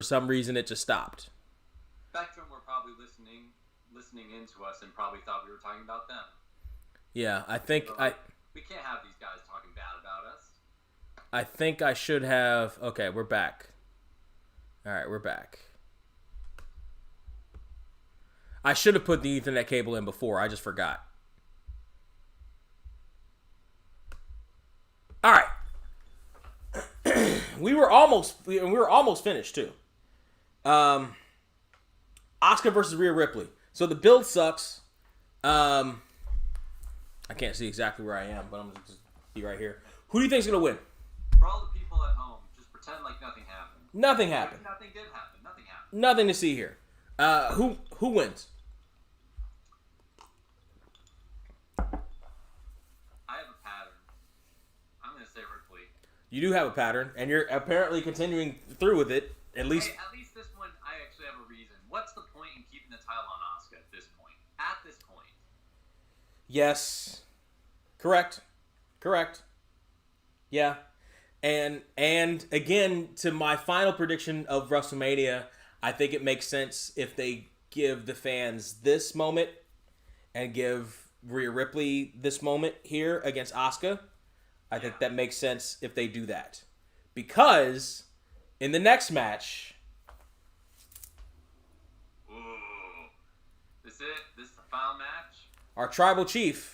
some reason it just stopped. Spectrum were probably listening into us and probably thought we were talking about them. Yeah, I think we can't have these guys talking bad about us. I think I should have. Okay, we're back. All right, we're back. I should have put the Ethernet cable in before. I just forgot. All right. we were almost finished too. Asuka versus Rhea Ripley. So the build sucks. I can't see exactly where I am, but I'm just be right here. Who do you think is gonna win? For all the people at home, just pretend like nothing happened. Nothing happened. Nothing did happen. Nothing happened. Nothing to see here. Who wins? I have a pattern. I'm gonna say Ripley. You do have a pattern, and you're apparently continuing through with it. At least this one, I actually have a reason. What's the point in keeping the title on Asuka at this point? At this point. Yes. Correct. Yeah. And again, to my final prediction of WrestleMania, I think it makes sense if they give the fans this moment and give Rhea Ripley this moment here against Asuka. I think that makes sense if they do that. Because in the next match... Ooh. This is it? This is the final match? Our Tribal Chief...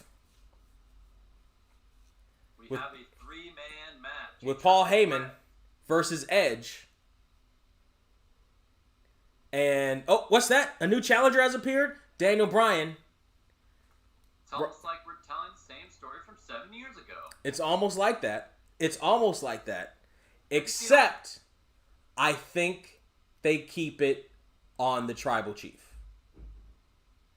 We have a 3-man match. With Paul Heyman versus Edge. And, oh, what's that? A new challenger has appeared? Daniel Bryan. It's almost like we're telling the same story from 7 years ago. It's almost like that. Except, I think they keep it on the Tribal Chief.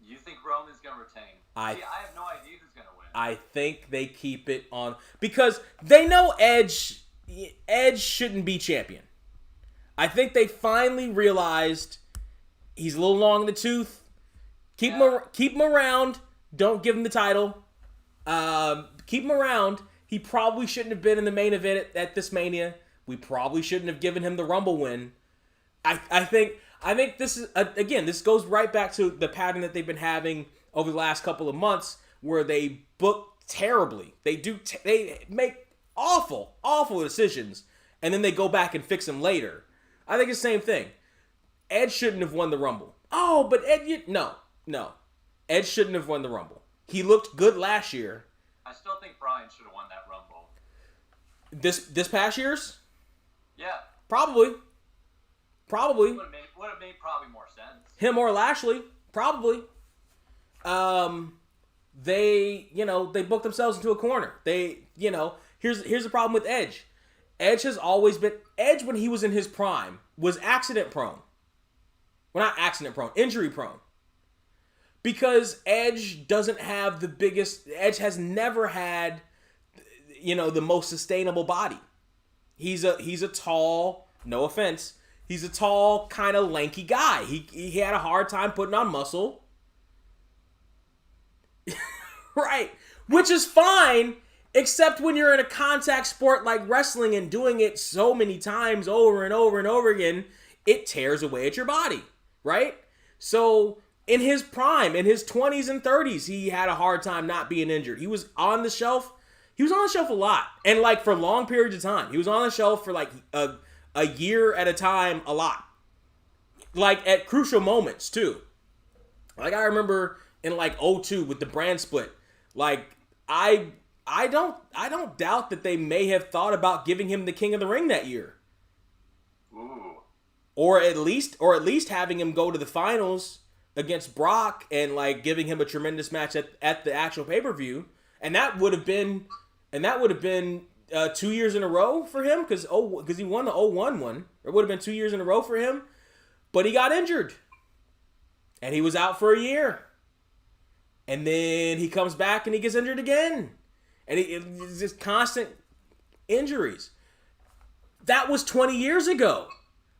You think Roman's going to retain? I have no idea who's going to win. I think they keep it on... Because they know Edge shouldn't be champion. I think they finally realized he's a little long in the tooth. Keep him around. Don't give him the title. Keep him around. He probably shouldn't have been in the main event at this Mania. We probably shouldn't have given him the Rumble win. I think this is again. This goes right back to the pattern that they've been having over the last couple of months, where they book terribly. They make awful decisions, and then they go back and fix them later. I think it's the same thing. Edge shouldn't have won the Rumble. Oh, but no. Edge shouldn't have won the Rumble. He looked good last year. I still think Bryan should have won that Rumble. This past year's? Yeah. Probably. Would have made probably more sense. Him or Lashley, probably. They booked themselves into a corner. Here's the problem with Edge. Edge has always been... Edge, when he was in his prime, was accident prone. Well, not accident prone, injury prone. Because Edge doesn't have the biggest... Edge has never had, the most sustainable body. He's a tall, no offense, he's a tall, kind of lanky guy. He had a hard time putting on muscle. Right. Which is fine, except when you're in a contact sport like wrestling and doing it so many times over and over and over again, it tears away at your body, right? So in his prime, in his 20s and 30s, he had a hard time not being injured. He was on the shelf. He was on the shelf a lot. And for long periods of time. He was on the shelf for a year at a time a lot. At crucial moments too. I remember in 2002 with the brand split. I don't doubt that they may have thought about giving him the King of the Ring that year. Ooh. Or at least having him go to the finals against Brock and giving him a tremendous match at the actual pay-per-view. And that would have been 2 years in a row for him because he won the 01 one. It would have been 2 years in a row for him. But he got injured. And he was out for a year. And then he comes back and he gets injured again. And it's just constant injuries. That was 20 years ago.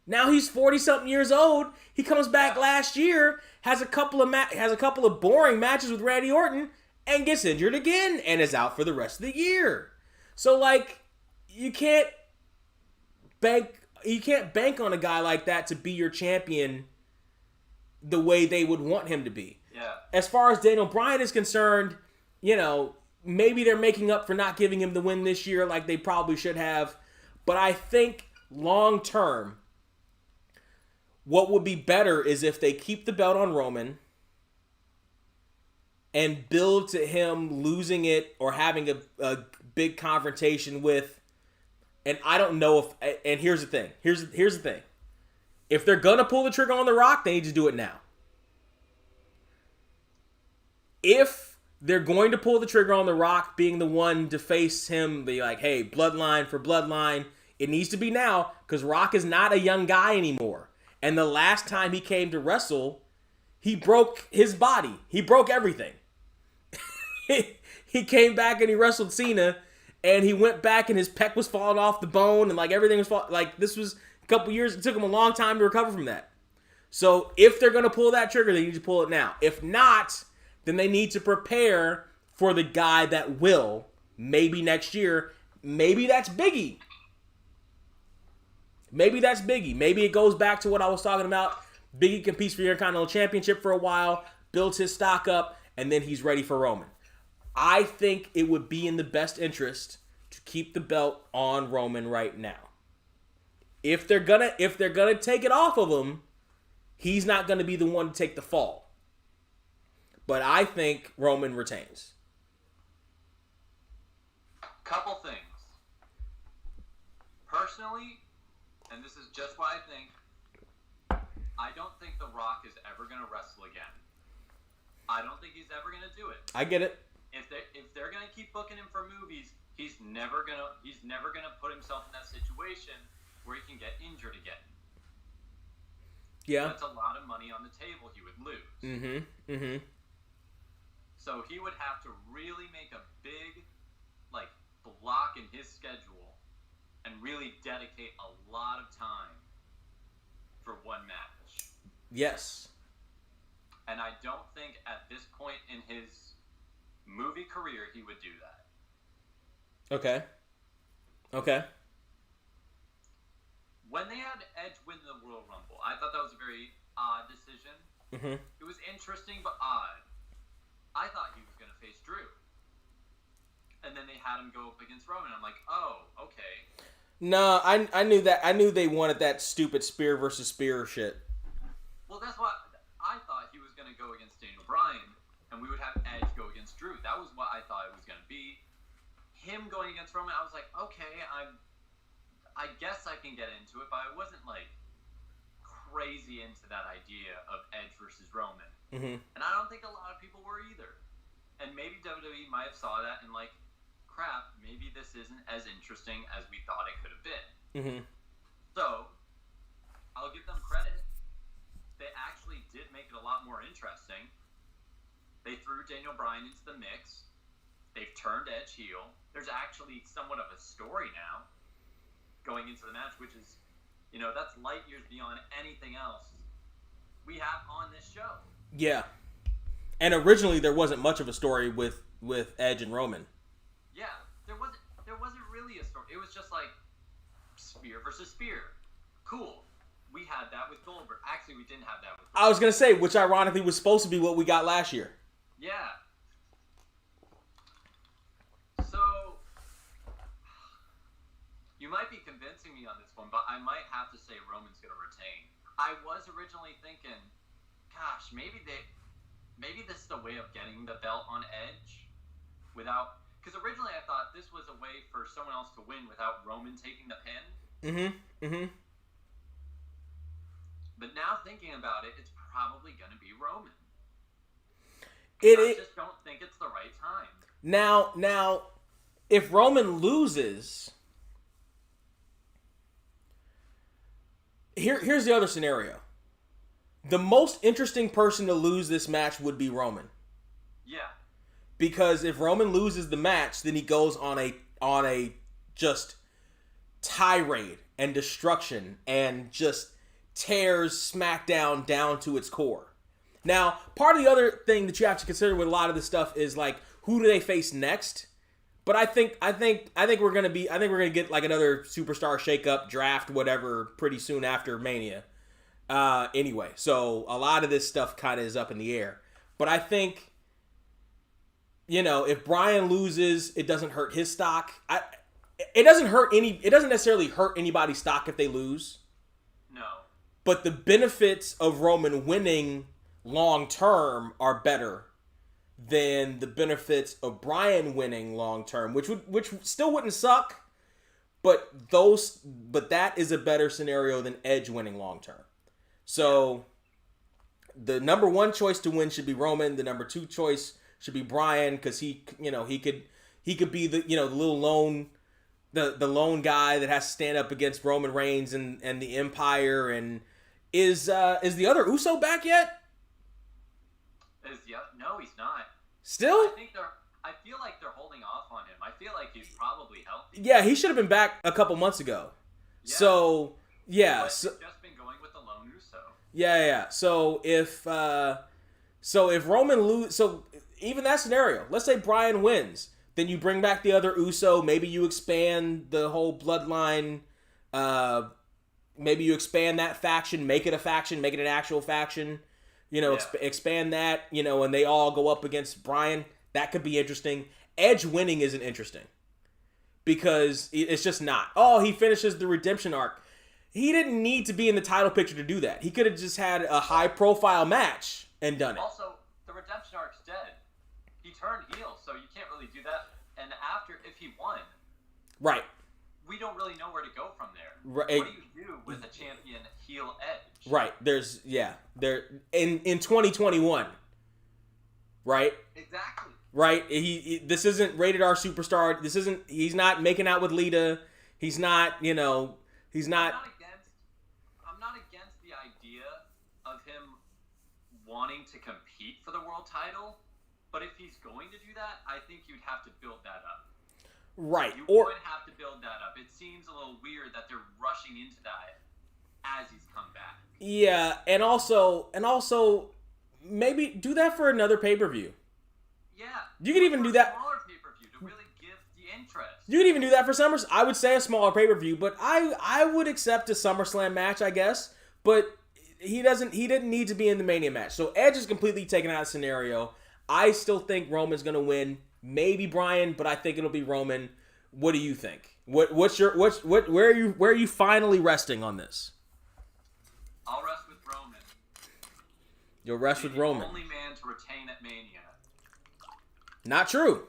Now he's 40-something years old. He comes back last year, has a couple of boring matches with Randy Orton, and gets injured again and is out for the rest of the year. So, you can't bank bank on a guy like that to be your champion the way they would want him to be. Yeah. As far as Daniel Bryan is concerned, maybe they're making up for not giving him the win this year like they probably should have. But I think long term, what would be better is if they keep the belt on Roman and build to him losing it or having a big confrontation with, and I don't know if, and here's the thing. Here's the thing. If they're going to pull the trigger on The Rock, they need to do it now. If they're going to pull the trigger on The Rock being the one to face him, be like, hey, bloodline for bloodline, it needs to be now because Rock is not a young guy anymore. And the last time he came to wrestle, he broke his body. He broke everything. He came back and he wrestled Cena, and he went back and his pec was falling off the bone, and like everything was this was a couple years. It took him a long time to recover from that. So if they're going to pull that trigger, they need to pull it now. If not, then they need to prepare for the guy that will. Maybe next year. Maybe that's Biggie. Maybe it goes back to what I was talking about. Biggie competes for the Intercontinental Championship for a while, builds his stock up, and then he's ready for Roman. I think it would be in the best interest to keep the belt on Roman right now. If they're gonna take it off of him, he's not gonna be the one to take the fall. But I think Roman retains. Couple things. Personally, and this is just what I think, I don't think The Rock is ever going to wrestle again. I don't think he's ever going to do it. I get it. If they're going to keep booking him for movies, he's never going to put himself in that situation where he can get injured again. Yeah. That's a lot of money on the table he would lose. Mm-hmm. So he would have to really make a big block in his schedule and really dedicate a lot of time for one match. Yes. And I don't think at this point in his movie career he would do that. Okay. When they had Edge win the Royal Rumble, I thought that was a very odd decision. Mm-hmm. It was interesting but odd. I thought he was going to face Drew. And then they had him go up against Roman. I'm like, oh, okay. No, I knew that. I knew they wanted that stupid spear versus spear shit. Well, that's what I thought he was going to go against Daniel Bryan, and we would have Edge go against Drew. That was what I thought it was going to be. Him going against Roman, I was like, okay, I guess I can get into it, but I wasn't crazy into that idea of Edge versus Roman. Mm-hmm. And I don't think a lot of people were either. And maybe WWE might have saw that and crap, maybe this isn't as interesting as we thought it could have been. Mm-hmm. So, I'll give them credit. They actually did make it a lot more interesting. They threw Daniel Bryan into the mix. They've turned Edge heel. There's actually somewhat of a story now going into the match, which is, that's light years beyond anything else we have on this show. Yeah. And originally there wasn't much of a story with Edge and Roman. Yeah, there wasn't really a story. It was just spear versus spear. Cool. We had that with Goldberg. Actually, we didn't have that with Goldberg. I was going to say, which ironically was supposed to be what we got last year. Yeah. So, you might be convincing me on this one, but I might have to say Roman's going to retain. I was originally thinking, gosh, maybe this is a way of getting the belt on Edge without... Because originally I thought this was a way for someone else to win without Roman taking the pin. Mm-hmm. But now thinking about it, it's probably going to be Roman. I just don't think it's the right time. Now, if Roman loses... Here's the other scenario. The most interesting person to lose this match would be Roman. Yeah. Because if Roman loses the match, then he goes on a just tirade and destruction and just tears SmackDown down to its core. Now, part of the other thing that you have to consider with a lot of this stuff is who do they face next? But I think we're gonna get like another superstar shakeup, draft, whatever, pretty soon after Mania. Anyway, so a lot of this stuff kind of is up in the air. But I think, if Bryan loses, it doesn't hurt his stock. It doesn't necessarily hurt anybody's stock if they lose. No. But the benefits of Roman winning long term are better than the benefits of Bryan winning long term, which still wouldn't suck, but that is a better scenario than Edge winning long term. So the number one choice to win should be Roman. The number two choice should be Bryan, because he could be the little lone the lone guy that has to stand up against Roman Reigns and the Empire. And is the other Uso back yet? No, he's not. Still? I feel like they're holding off on him. I feel like he's probably healthy. Yeah, he should have been back a couple months ago. Yeah. So, yeah. But just been going with the lone Uso. Yeah. So if Roman loses, so even that scenario, let's say Bryan wins, then you bring back the other Uso. Maybe you expand the whole bloodline. Maybe you expand that faction, make it a faction, make it an actual faction. Expand that, and they all go up against Bryan. That could be interesting. Edge winning isn't interesting because it's just not. Oh, he finishes the redemption arc. He didn't need to be in the title picture to do that. He could have just had a high-profile match and done it. Also, the redemption arc's dead. He turned heel, so you can't really do that. And if he won, right, we don't really know where to go from there. Right. What do you do with a champion heel Edge? Right. There in 2021. Right? Exactly. Right? This isn't rated R superstar. He's not making out with Lita. He's not, he's not. I'm not against the idea of him wanting to compete for the world title, but if he's going to do that, I think you'd have to build that up. Right. You would have to build that up. It seems a little weird that they're rushing into that as he's come back. Yeah, and also maybe do that for another pay-per-view. Yeah. You could even do that. Smaller pay-per-view to really give the interest. You could even do that for SummerSlam. I would say a smaller pay-per-view, but I would accept a SummerSlam match, I guess. But he didn't need to be in the Mania match. So Edge is completely taken out of the scenario. I still think Roman's gonna win. Maybe Bryan, but I think it'll be Roman. What do you think? Where are you finally resting on this? I'll rest with Roman. You'll rest with Roman. The only man to retain at Mania. Not true.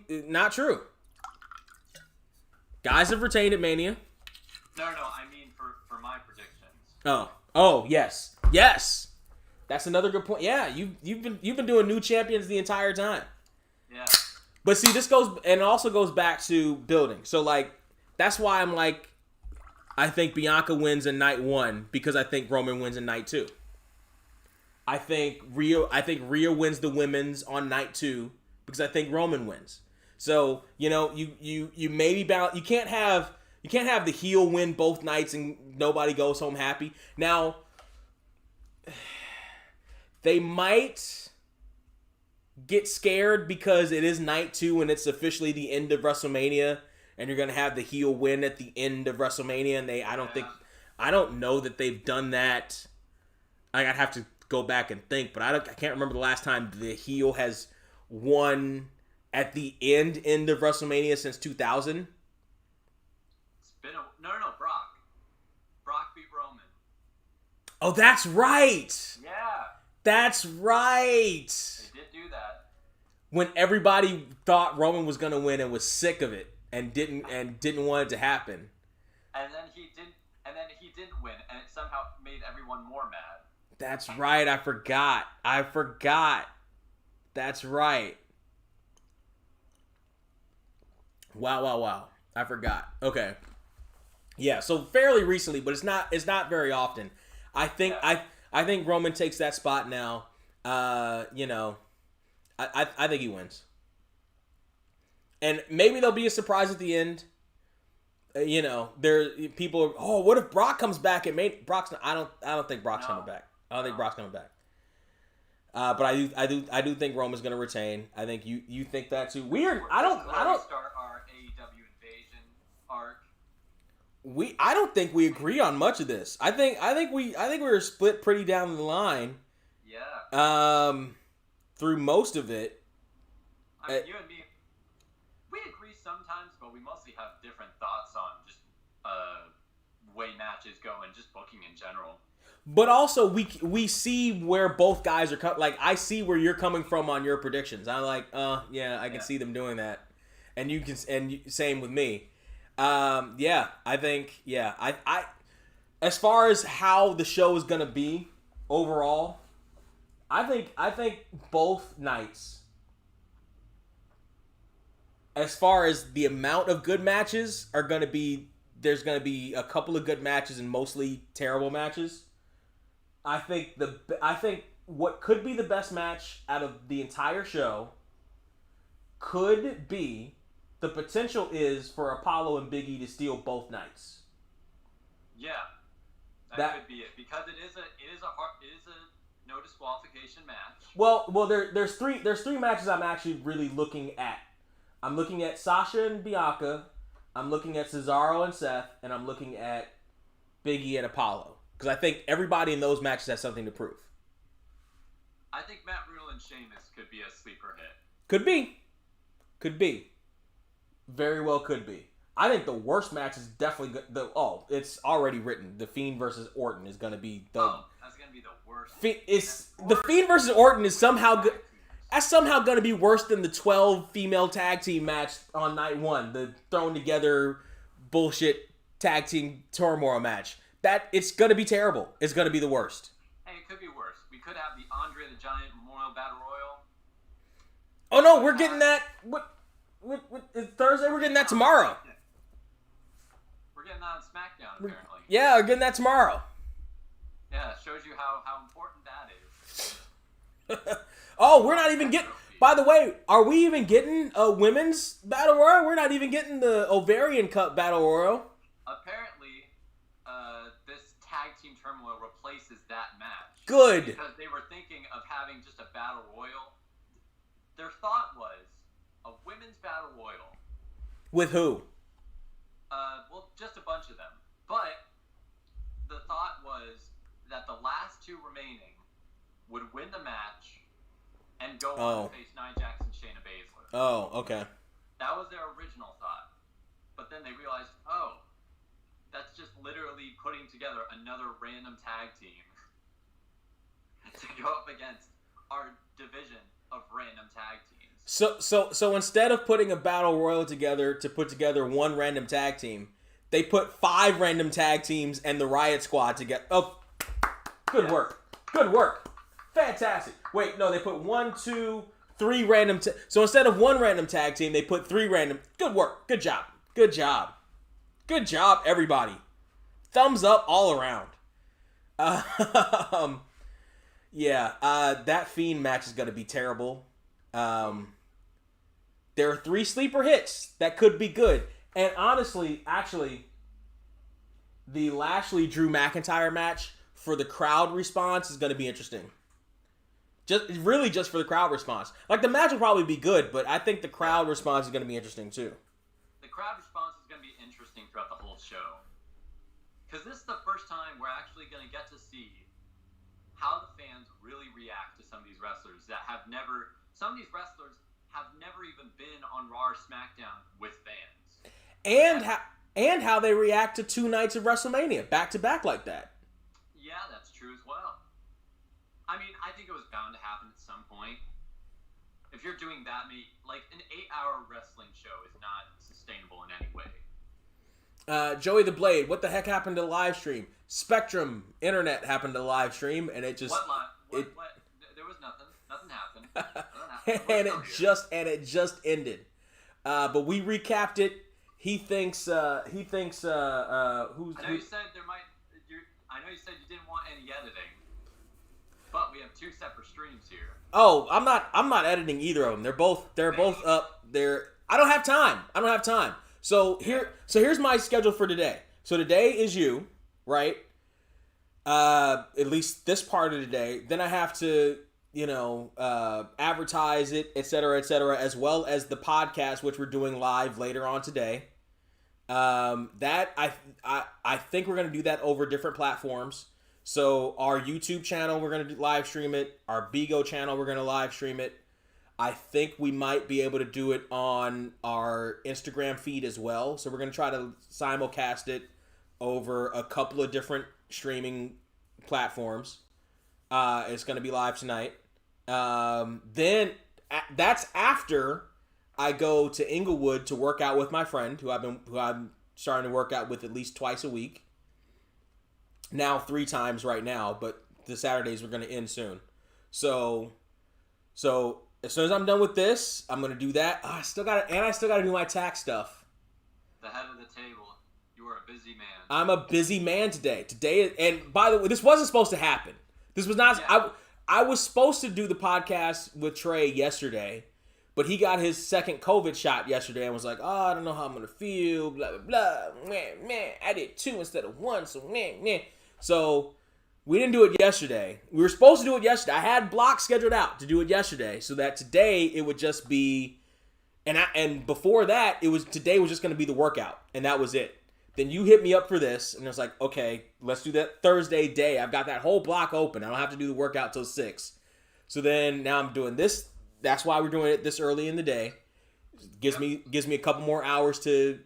Not true. Guys have retained at Mania. No, I mean for my predictions. Oh, yes. That's another good point. Yeah, you've been doing new champions the entire time. Yeah. But see, it also goes back to building. So like, that's why I'm like, I think Bianca wins in night 1 because I think Roman wins in night 2. I think Rhea wins the women's on night 2 because I think Roman wins. So, you maybe balance. You can't have the heel win both nights and nobody goes home happy. Now, they might get scared because it is night 2 and it's officially the end of WrestleMania, and you're gonna have the heel win at the end of WrestleMania. And I don't know that they've done that. I'd have to go back and think, but I can't remember the last time the heel has won at the end of WrestleMania since 2000. It's been no, Brock. Brock beat Roman. Oh, that's right. Yeah. That's right. They did do that. When everybody thought Roman was gonna win and was sick of it and didn't want it to happen. And then he didn't win, and it somehow made everyone more mad. That's right. I forgot. That's right. Wow. I forgot. Okay. Yeah, so fairly recently, but it's not very often. I think Roman takes that spot now. I think he wins. And maybe there'll be a surprise at the end. People are, oh, what if Brock comes back and I don't think Brock's coming back. I don't think Brock's coming back. But I do think Roman's going to retain. I think you think that too. Weird. I This don't. is where I we don't. start our AEW invasion arc. I don't think we agree on much of this. I think we were split pretty down the line. Yeah. Through most of it. I mean, you and me, we agree sometimes, but we mostly have different thoughts on just way matches go and just booking in general. But also, we see where both guys are like, I see where you're coming from on your predictions. I'm like, yeah, I can see them doing that, and you can, same with me. Yeah, I think, yeah, I as far as how the show is gonna be overall, I think both nights, as far as the amount of good matches are gonna be, there's gonna be a couple of good matches and mostly terrible matches. I think what could be the best match out of the entire show could be, the potential is for Apollo and Big E to steal both nights. Yeah, that could be it, because it is a no disqualification match. Well, there's three matches I'm actually really looking at. I'm looking at Sasha and Bianca, I'm looking at Cesaro and Seth, and I'm looking at Big E and Apollo. Because I think everybody in those matches has something to prove. I think Matt Riddle and Sheamus could be a sleeper hit. Could be. Very well could be. I think the worst match is definitely it's already written. The Fiend versus Orton is going to be that's going to be the worst. The Fiend versus Orton is somehow good. That's somehow going to be worse than the 12 female tag team match on night one. The thrown together bullshit tag team turmoil match. It's going to be terrible. It's going to be the worst. Hey, it could be worse. We could have the Andre the Giant Memorial Battle Royal. Oh no, we're getting that. What it's Thursday? We're getting that tomorrow. We're getting that on SmackDown, apparently. Yeah, we're getting that tomorrow. Yeah, it shows you how important that is. Oh, we're not even getting... By the way, are we even getting a women's battle royal? We're not even getting the Ovarian Cup battle royal. Apparently, this tag team turmoil replaces that match. Good. Because they were thinking of having just a battle royal. Their thought was a women's battle royal. With who? Well, just a bunch of them. But the thought was that the last two remaining would win the match and go on to face Nia Jax and Shayna Baszler. Oh, okay. That was their original thought. But then they realized, that's just literally putting together another random tag team to go up against our division of random tag teams. So instead of putting a battle royal together to put together one random tag team, they put 5 random tag teams and the Riot Squad together. Oh, good work. Good work. Fantastic. Wait, no, they put 1, 2, 3 random. So instead of 1 random tag team, they put 3 random. Good work. Good job. Good job. Good job, everybody. Thumbs up all around. Yeah, that Fiend match is going to be terrible. There are 3 sleeper hits that could be good. And honestly, actually, the Lashley-Drew McIntyre match for the crowd response is going to be interesting. Just for the crowd response. Like, the match will probably be good, but I think the crowd response is going to be interesting, too. The crowd response is going to be interesting throughout the whole show. Because this is the first time we're actually going to get to see how the fans really react to some of these wrestlers that have never... Some of these wrestlers have never even been on Raw or SmackDown with fans. And how they react to 2 nights of WrestleMania, back-to-back like that. Yeah, that's true as well. I mean, I think it was bound to happen at some point. If you're doing that many... Like, an 8-hour wrestling show is not sustainable in any way. Joey the Blade, what the heck happened to the live stream? Spectrum Internet happened to the live stream, and it just... What? There was nothing. Nothing happened. and it just ended. But we recapped it. He thinks who's... I know you said I know you said you didn't want any editing, but we have 2 separate streams here. Oh, I'm not editing either of them. They're both up. I don't have time. So here's my schedule for today. So today is you, right? At least this part of the day. Then I have to, advertise it, et cetera, as well as the podcast, which we're doing live later on today. That I think we're gonna do that over different platforms. So our YouTube channel, we're gonna live stream it. Our Bigo channel, we're gonna live stream it. I think we might be able to do it on our Instagram feed as well. So we're gonna try to simulcast it over a couple of different streaming platforms. It's gonna be live tonight. Then that's after I go to Inglewood to work out with my friend who I'm starting to work out with at least twice a week. Now 3 times right now, but the Saturdays are going to end soon. So as soon as I'm done with this, I'm going to do that. I still got to do my tax stuff. The head of the table. You are a busy man. I'm a busy man today. And by the way, this wasn't supposed to happen. This was not. Yeah. I was supposed to do the podcast with Trey yesterday, but he got his second COVID shot yesterday and was like, "Oh, I don't know how I'm gonna feel." Blah blah blah. Man, I did 2 instead of 1. So we didn't do it yesterday. We were supposed to do it yesterday. I had blocks scheduled out to do it yesterday, so that today it would just be, and before that today was just gonna be the workout, and that was it. Then you hit me up for this, and I was like, okay, let's do that Thursday day. I've got that whole block open. I don't have to do the workout till 6. So then now I'm doing this. That's why we're doing it this early in the day. Gives me a couple more hours to,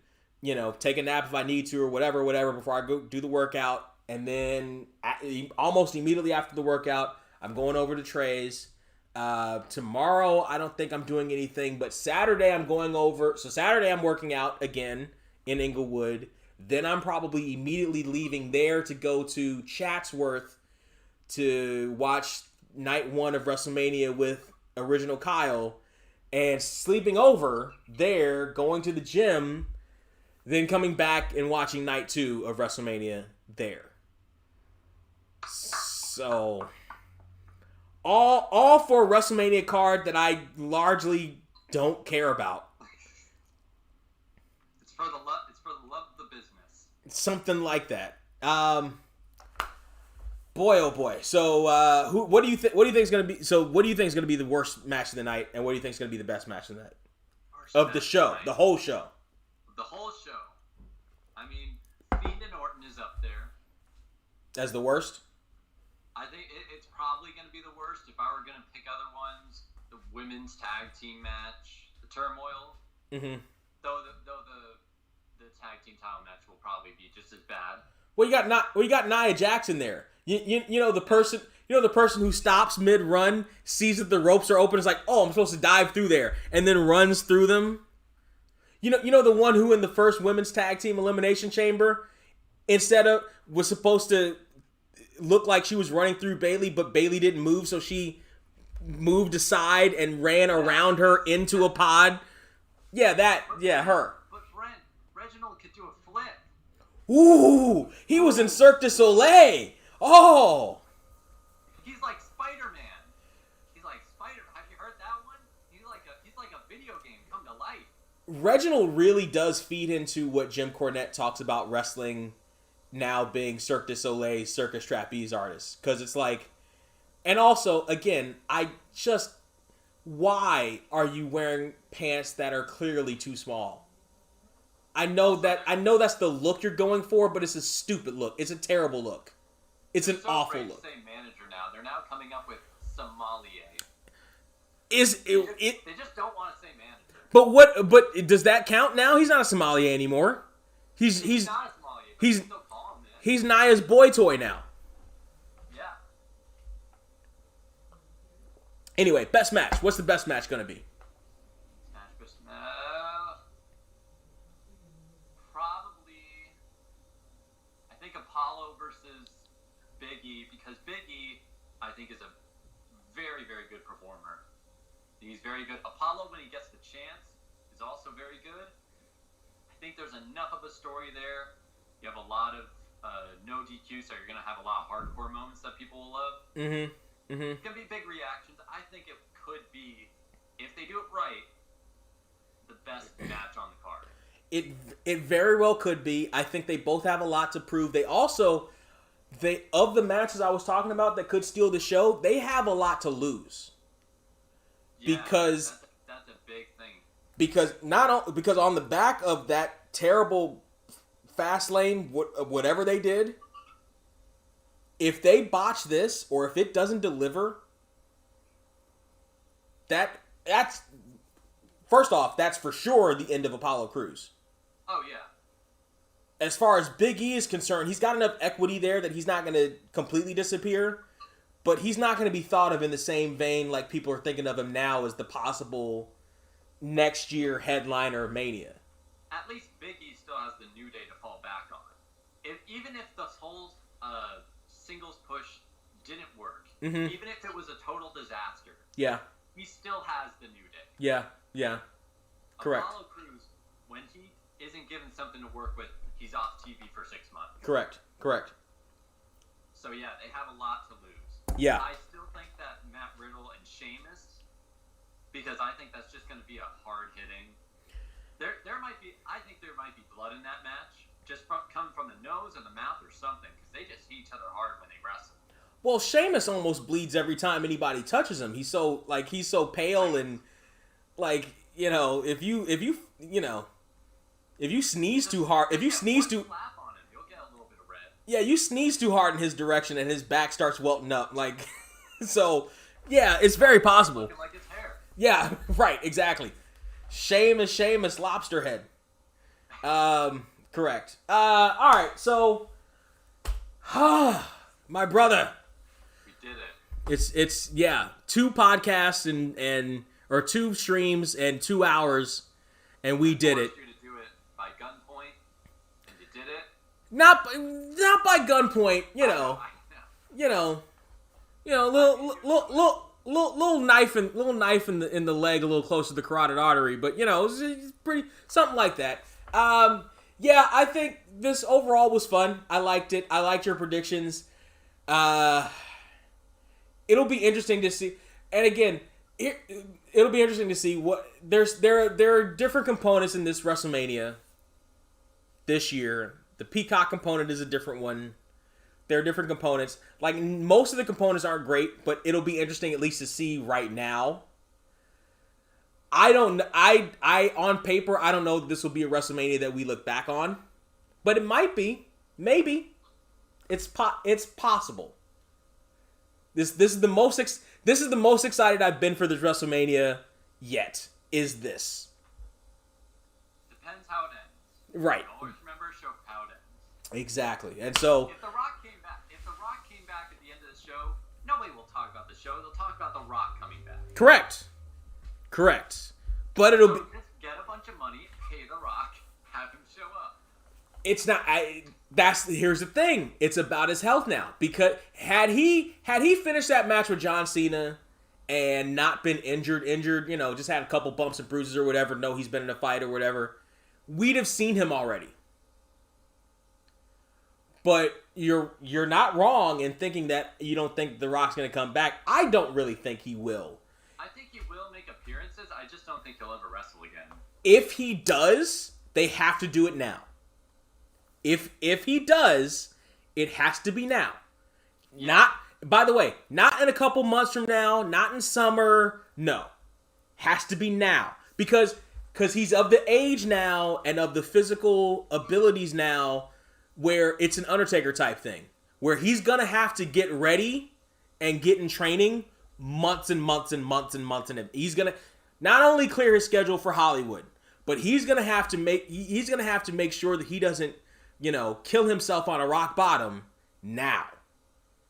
take a nap if I need to or whatever before I go do the workout. And then almost immediately after the workout, I'm going over to Trey's. Tomorrow, I don't think I'm doing anything, but Saturday I'm going over. So Saturday I'm working out again in Inglewood. Then I'm probably immediately leaving there to go to Chatsworth to watch night 1 of WrestleMania with Original Kyle, and sleeping over there, going to the gym, then coming back and watching night 2 of WrestleMania there. So all for a WrestleMania card that I largely don't care about. It's for the love of the business. Something like that. Boy, oh boy. So, what do you think is going to be? So, what do you think is going to be the worst match of the night, and what do you think is going to be the best match of the night? Of the show, the whole show. The whole show. I mean, Fiend and Orton is up there. As the worst? I think it's probably going to be the worst. If I were going to pick other ones, the women's tag team match, the Turmoil. Mm-hmm. Though the tag team title match will probably be just as bad. Well, you got Nia Jax in there. You know the person who stops mid run, sees that the ropes are open, is like, oh, I'm supposed to dive through there, and then runs through them. You know the one who in the first women's tag team elimination chamber, was supposed to look like she was running through Bayley, but Bayley didn't move, so she moved aside and ran around her into a pod. Yeah, her. But Brent, Reginald could do a flip. Ooh, he was in Cirque du Soleil. Oh. He's like Spider-Man. Have you heard that one? He's like a video game come to life. Reginald really does feed into what Jim Cornette talks about wrestling now being Cirque du Soleil circus trapeze artists. Because it's like, and also, again, why are you wearing pants that are clearly too small? I know that's the look you're going for, but it's a stupid look. It's a terrible look. It's an awful look. They say manager now. They're now coming up with sommelier. They just don't want to say manager. But does that count now? He's not a sommelier anymore. He's not a sommelier. But still call him this. He's Nia's boy toy now. Yeah. Anyway, best match. What's the best match going to be? Probably, I think Apollo versus Big E, because Big E, I think, is a very, very good performer. He's very good. Apollo, when he gets the chance, is also very good. I think there's enough of a story there. You have a lot of no DQ, so you're going to have a lot of hardcore moments that people will love. Mm-hmm. Mm-hmm. It's going to be big reactions. I think it could be, if they do it right, the best match on the card. It very well could be. I think they both have a lot to prove. They also, of the matches I was talking about that could steal the show, they have a lot to lose. Yeah, because that's a big thing. Because on the back of that terrible Fastlane, whatever they did, if they botch this or if it doesn't deliver, that's first off, that's for sure the end of Apollo Crews. Oh yeah. As far as Big E is concerned, he's got enough equity there that he's not going to completely disappear, but he's not going to be thought of in the same vein like people are thinking of him now as the possible next year headliner of Mania. At least Big E still has the New Day to fall back on. Even if the whole singles push didn't work, even if it was a total disaster, he still has the New Day. Yeah. Correct. Apollo Crews, when he isn't given something to work with, he's off TV for 6 months. Correct. So yeah, they have a lot to lose. Yeah. I still think that Matt Riddle and Sheamus, because I think that's just going to be a hard-hitting. I think there might be blood in that match, just come from the nose or the mouth or something, because they just hit each other hard when they wrestle. Well, Sheamus almost bleeds every time anybody touches him. He's so pale and if you sneeze too hard, Slap on him, you'll get a little bit of red. Yeah, you sneeze too hard in his direction and his back starts welting up. So, yeah, it's very possible. Looking like his hair. Yeah, right, exactly. Sheamus, lobster head. Correct. All right, so, my brother. We did it. It's 2 podcasts or 2 streams and 2 hours, and we did it. You to do it by gunpoint, and you did it. Not by gunpoint, little knife in the leg, a little close to the carotid artery, but it's pretty something like that. I think this overall was fun. I liked it. I liked your predictions. It'll be interesting to see, and again, it'll be interesting to see what there are different components in this WrestleMania this year. The Peacock component is a different one. There are different components. Like, most of the components aren't great, but it'll be interesting at least to see right now. On paper, I don't know if this will be a WrestleMania that we look back on, but it might be. Maybe. It's possible. This is the most excited I've been for this WrestleMania yet. Is this? Depends how it ends. Right. Always remember how it ends. Exactly. And so if The Rock came back at the end of the show, nobody will talk about the show. They'll talk about The Rock coming back. Correct. But it'll be just get a bunch of money, pay The Rock, have him show up. It's not. Here's the thing. It's about his health now. Because had he finished that match with John Cena and not been injured, just had a couple bumps and bruises or whatever, no, he's been in a fight or whatever, we'd have seen him already. But you're not wrong in thinking that you don't think The Rock's going to come back. I don't really think he will. I think he will make appearances. I just don't think he'll ever wrestle again. If he does, they have to do it now. If he does, it has to be now. Yeah. By the way, not in a couple months from now, not in summer. No. Has to be now. Because he's of the age now and of the physical abilities now where it's an Undertaker type thing. Where he's going to have to get ready and get in training months and months and months and months. And he's going to not only clear his schedule for Hollywood, but he's going to have to make sure that he doesn't, kill himself on a rock bottom now.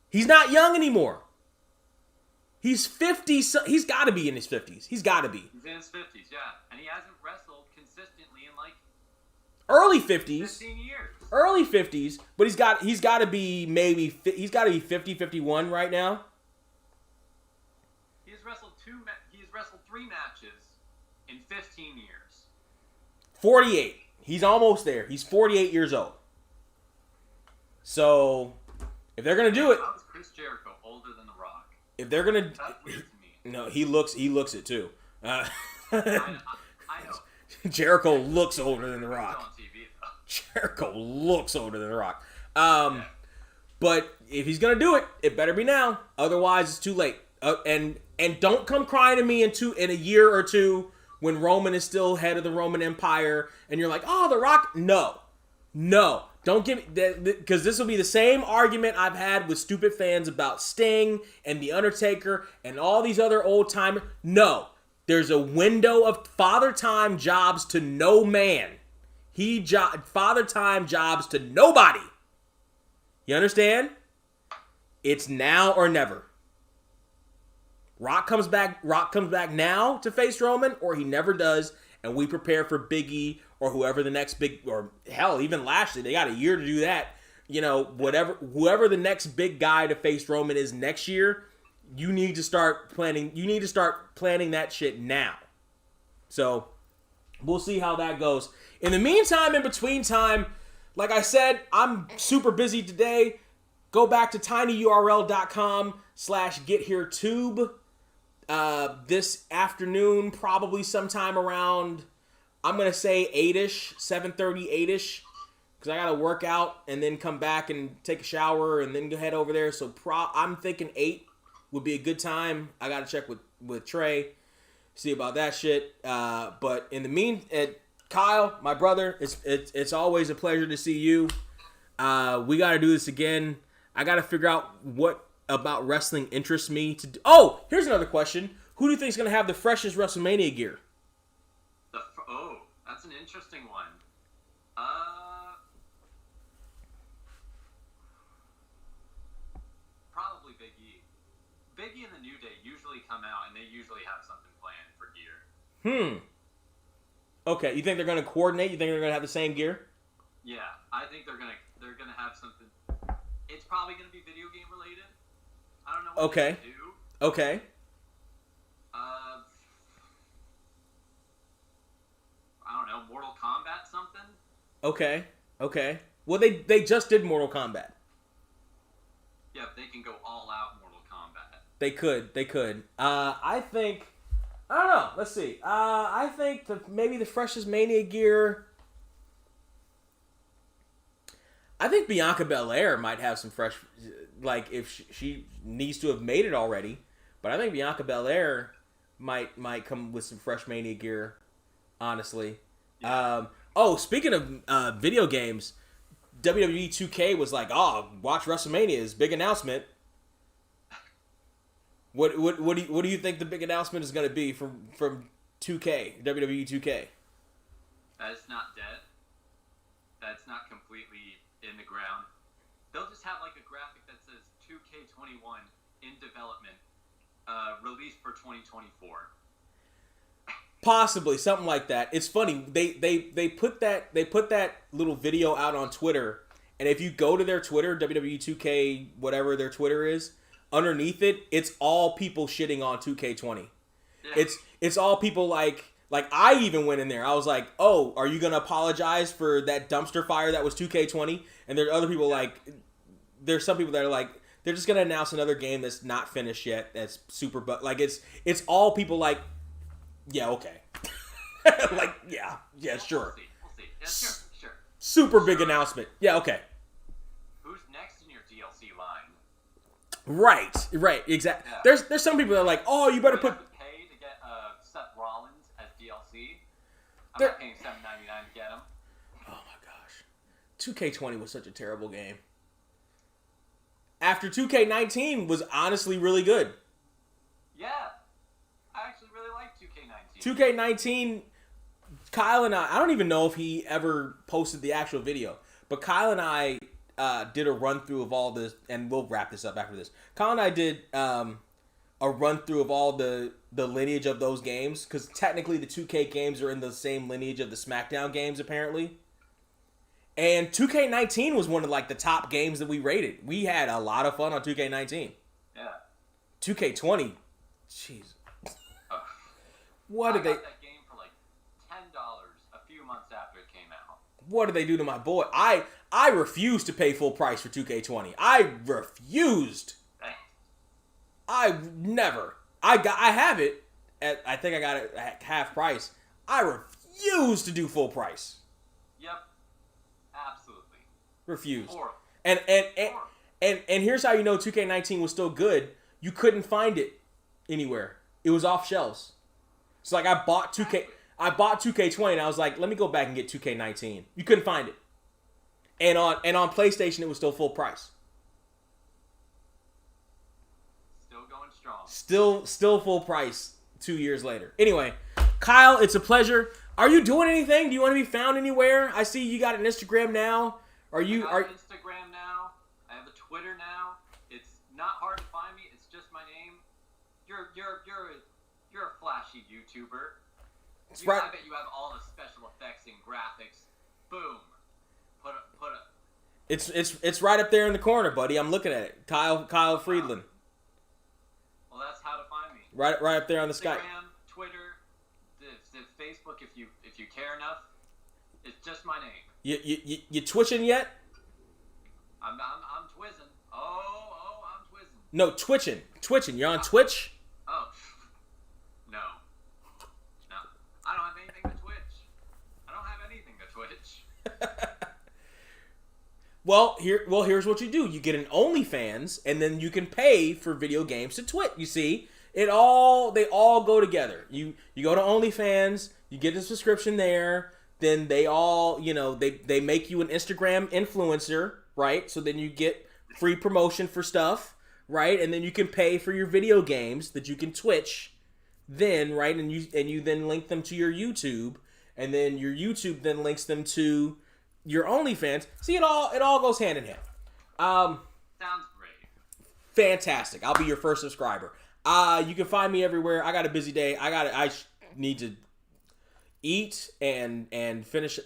He's not young anymore. He's 50. He's got to be in his 50s. He's got to be. He's in his 50s, yeah. And he hasn't wrestled consistently in early 50s. 15 years. Early 50s, but he's got to be 50, 51 right now. He's wrestled 3 matches in 15 years. 48. He's almost there. He's 48 years old. So, if they're gonna do it, how is Chris Jericho older than The Rock? If they're gonna, that's weird to me. No, he looks it too. I know. Jericho looks older than The Rock. On TV, Jericho looks older than The Rock. But if he's gonna do it, it better be now. Otherwise, it's too late. And don't come crying to me in a year or two when Roman is still head of the Roman Empire, and you're like, oh, The Rock. No, don't give me that, because this will be the same argument I've had with stupid fans about Sting and The Undertaker and all these other old timers. No, there's a window of Father Time jobs to no man. Father Time jobs to nobody. You understand? It's now or never. Rock comes back now to face Roman, or he never does, and we prepare for Big E or whoever the next big, or hell, even Lashley. They got a year to do that. You know, whoever the next big guy to face Roman is next year, you need to start planning. You need to start planning that shit now. So we'll see how that goes. In the meantime, in between time, like I said, I'm super busy today. Go back to tinyurl.com/getheretube. This afternoon, probably sometime around, I'm going to say 8-ish, 7:30, 8-ish, because I got to work out and then come back and take a shower and then go head over there. So I'm thinking 8 would be a good time. I got to check with Trey, see about that shit. But in the meantime, Kyle, my brother, it's always a pleasure to see you. We got to do this again. I got to figure out what about wrestling interests me to do. Oh, here's another question. Who do you think is going to have the freshest WrestleMania gear? That's an interesting one. Probably Big E. Big E and the New Day usually come out and they usually have something planned for gear. Okay, you think they're going to coordinate? You think they're going to have the same gear? Yeah, I think they're gonna have something. It's probably gonna be video game related. I don't know what they do. Okay. I don't know, Mortal Kombat something? Okay. Well, they just did Mortal Kombat. Yeah, they can go all out Mortal Kombat. They could. I don't know. Let's see. I think maybe the freshest Mania gear. I think Bianca Belair might have some fresh, like if she needs to have made it already. But I think Bianca Belair might come with some fresh Mania gear, honestly. Yeah. Speaking of video games, WWE 2K was like, watch WrestleMania's big announcement. What do you think the big announcement is going to be from 2K, WWE 2K? That's not dead. That's not completely in the ground. They'll just have like a graphic that says 2K21 in development, released for 2024. Possibly something like that. It's funny. They put that little video out on Twitter, and if you go to their Twitter, WWE 2K whatever their Twitter is, underneath it, it's all people shitting on 2K20. Yeah. It's all people like I even went in there. I was like, "Oh, are you gonna apologize for that dumpster fire that was 2K20?" And there are other people there's some people that are like, they're just gonna announce another game that's not finished yet. That's super, but like it's all people like, yeah, okay, like yeah, sure. We'll see. Yeah, sure. Super big announcement. Yeah, okay. Who's next in your DLC line? Right, exactly. Yeah. There's some people that are like, oh, you better put. Pay to get Seth Rollins as DLC. I'm not paying $7.99 to get him. Oh my gosh, 2K20 was such a terrible game. After 2K19 was honestly really good. Yeah, I actually really like 2K19. 2K19, Kyle and I don't even know if he ever posted the actual video, but Kyle and I did a run through of all this, and we'll wrap this up after this. Kyle and I did a run through of all the lineage of those games, because technically the 2K games are in the same lineage of the SmackDown games, apparently. And 2K19 was one of like the top games that we rated. We had a lot of fun on 2K19. Yeah. 2K20, jeez. What did they? I got that game for like $10 a few months after it came out. What did they do to my boy? I refused to pay full price for 2K20. I refused. I never. I have it. I think I got it at half price. I refuse to do full price. Yep. Absolutely. Refused. Horrible. And here's how you know 2K19 was still good. You couldn't find it anywhere. It was off shelves. So like I bought 2K20 and I was like, let me go back and get 2K19. You couldn't find it. And on PlayStation it was still full price. Still going strong. Still full price 2 years later. Anyway, Kyle, it's a pleasure. Are you doing anything? Do you want to be found anywhere? I see you got an Instagram now. I have Instagram now. I have a Twitter now. It's not hard to find me. It's just my name. You're a flashy YouTuber. Right. I bet you have all the special effects and graphics. Boom. Put a. It's right up there in the corner, buddy. I'm looking at it. Kyle Friedland. Well, that's how to find me. Right up there on the Skype. Instagram, Twitter, the Facebook. If you care enough, it's just my name. You twitching yet? I'm twizzing. I'm twizzing. No, twitching. You're on Twitch? Oh. No. I don't have anything to twitch. I don't have anything to twitch. Well, here's what you do. You get an OnlyFans, and then you can pay for video games to twit. You see, they all go together. You go to OnlyFans, you get a subscription there. Then they all, they make you an Instagram influencer, right? So then you get free promotion for stuff, right? And then you can pay for your video games that you can Twitch, then, right? And you then link them to your YouTube, and then your YouTube then links them to your OnlyFans. See, it all goes hand in hand. Sounds great. Fantastic. I'll be your first subscriber. You can find me everywhere. I got a busy day. I need to eat and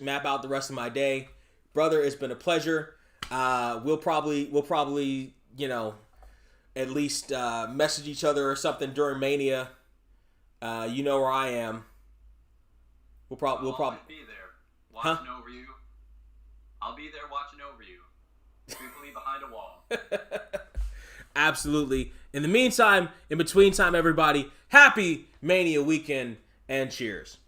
map out the rest of my day. Brother, it's been a pleasure. We'll probably at least message each other or something during Mania. You know where I am. We'll probably be there watching over you. I'll be there watching over you. Creepily behind a wall. Absolutely. In the meantime, in between time, everybody, happy Mania weekend and cheers.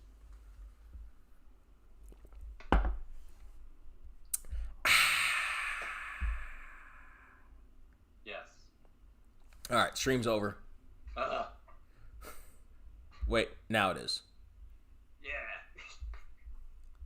Yes. All right, stream's over. Wait, now it is.